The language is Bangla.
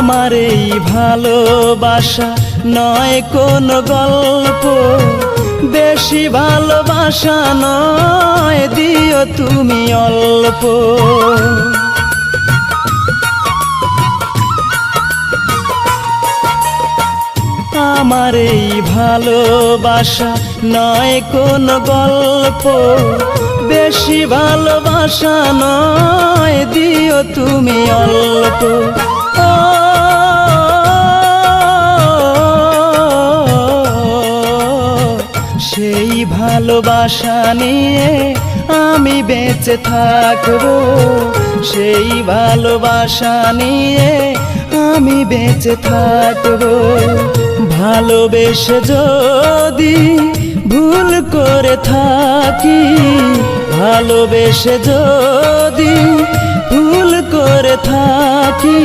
আমার এই ভালোবাসা নয় কোনো গল্প, বেশি ভালোবাসা নয়, দিও তুমি অল্প। আমার এই ভালোবাসা নয় কোনো গল্প, বেশি ভালোবাসা নয়, দিও তুমি অল্প। সেই ভালোবাসা নিয়ে আমি বেঁচে থাকবো, সেই ভালোবাসা নিয়ে আমি বেঁচে থাকবো। ভালোবেসে যদি ভুল করে থাকি, ভালোবেসে যদি ভুল করে থাকি,